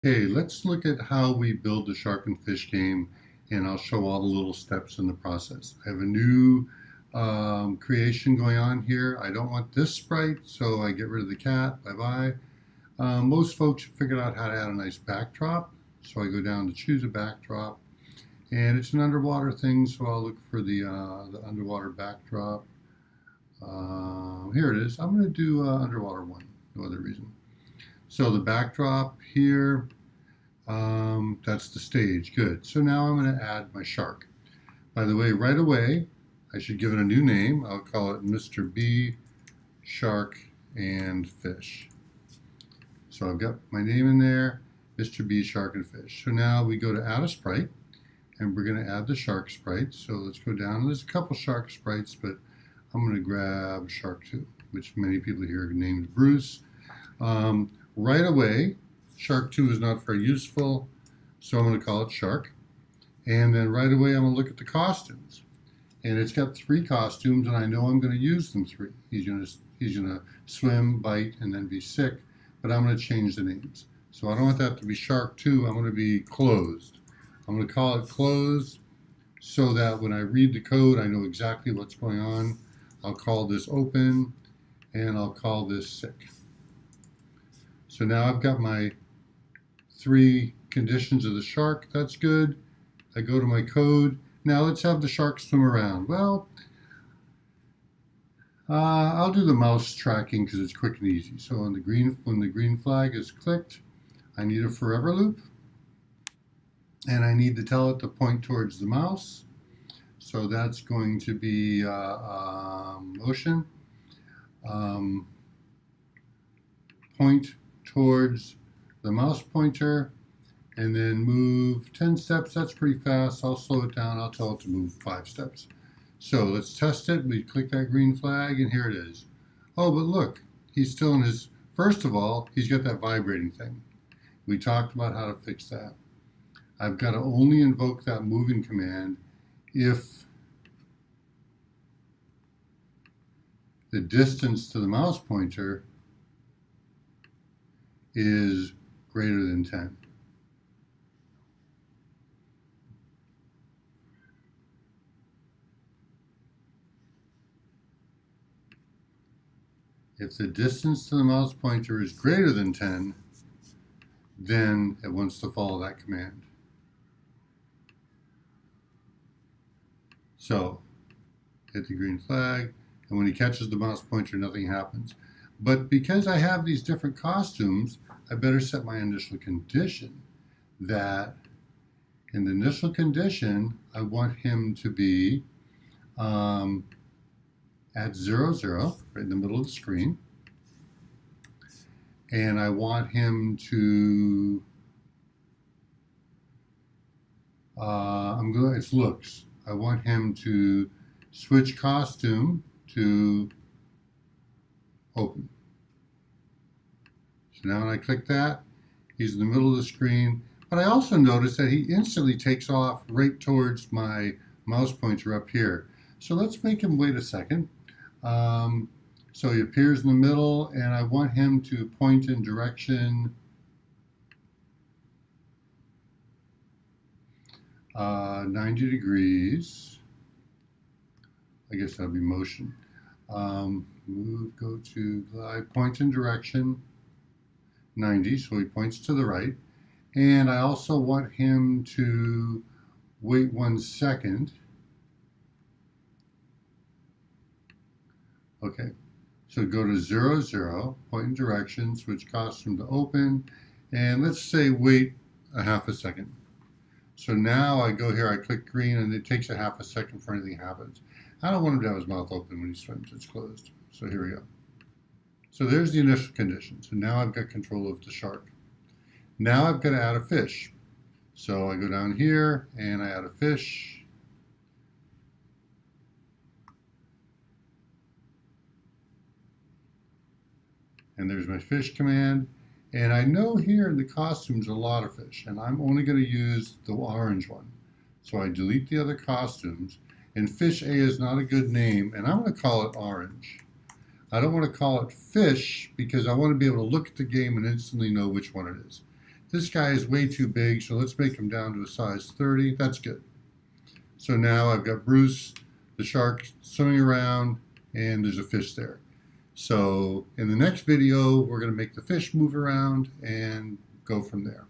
Hey, let's look at how we build the shark and fish game, and I'll show all the little steps in the process. I have a new creation going on here. I don't want this sprite, so I get rid of the cat. Bye-bye. Most folks have figured out how to add a nice backdrop, so I go down to choose a backdrop, and it's an underwater thing, so I'll look for the underwater backdrop. Here it is. I'm going to do underwater one, no other reason. So the backdrop here, that's the stage. Good. So now I'm going to add my shark. By the way, right away, I should give it a new name. I'll call it Mr. B, Shark, and Fish. So I've got my name in there, Mr. B, Shark, and Fish. So now we go to add a sprite, and we're going to add the shark sprite. So let's go down. There's a couple shark sprites, but I'm going to grab Shark 2, which many people here are named Bruce. Right away, Shark 2 is not very useful, so I'm going to call it Shark. And then right away, I'm going to look at the costumes. And it's got 3 costumes, and I know I'm going to use them 3. He's going to swim, bite, and then be sick, but I'm going to change the names. So I don't want that to be Shark 2. I'm going to be closed. I'm going to call it closed so that when I read the code, I know exactly what's going on. I'll call this open, and I'll call this sick. So now I've got my 3 conditions of the shark. That's good. I go to my code. Now let's have the shark swim around. Well, I'll do the mouse tracking because it's quick and easy. So when the green flag is clicked, I need a forever loop. And I need to tell it to point towards the mouse. So that's going to be motion. Point towards the mouse pointer, and then move 10 steps. That's pretty fast. I'll slow it down. I'll tell it to move 5 steps. So let's test it. We click that green flag, and here it is. Oh, but look, he's still in his, first of all, he's got that vibrating thing. We talked about how to fix that. I've got to only invoke that moving command if the distance to the mouse pointer is greater than 10. If the distance to the mouse pointer is greater than 10, then it wants to follow that command. So, hit the green flag, and when he catches the mouse pointer, nothing happens. But because I have these different costumes, I better set my initial condition that in the initial condition, I want him to be at 0, 0, right in the middle of the screen. And I want him to, it's looks. I want him to switch costume to open. So now when I click that, he's in the middle of the screen. But I also notice that he instantly takes off right towards my mouse pointer up here. So let's make him wait a second. So he appears in the middle, and I want him to point in direction 90 degrees. I guess that'll be motion. Move, go to glide, point in direction 90, so he points to the right. And I also want him to wait 1 second. Okay, so go to 0, 0, point in direction, switch costume to open, and let's say wait a half a second. So now I go here, I click green, and it takes a half a second for anything happens. I don't want him to have his mouth open when he swims, it's closed. So here we go. So there's the initial conditions, and now I've got control of the shark. Now I've got to add a fish. So I go down here, and I add a fish. And there's my fish command. And I know here in the costumes a lot of fish, and I'm only going to use the orange one. So I delete the other costumes, and fish A is not a good name, and I'm going to call it orange. I don't want to call it fish because I want to be able to look at the game and instantly know which one it is. This guy is way too big, so let's make him down to a size 30. That's good. So now I've got Bruce, the shark, swimming around, and there's a fish there. So in the next video, we're going to make the fish move around and go from there.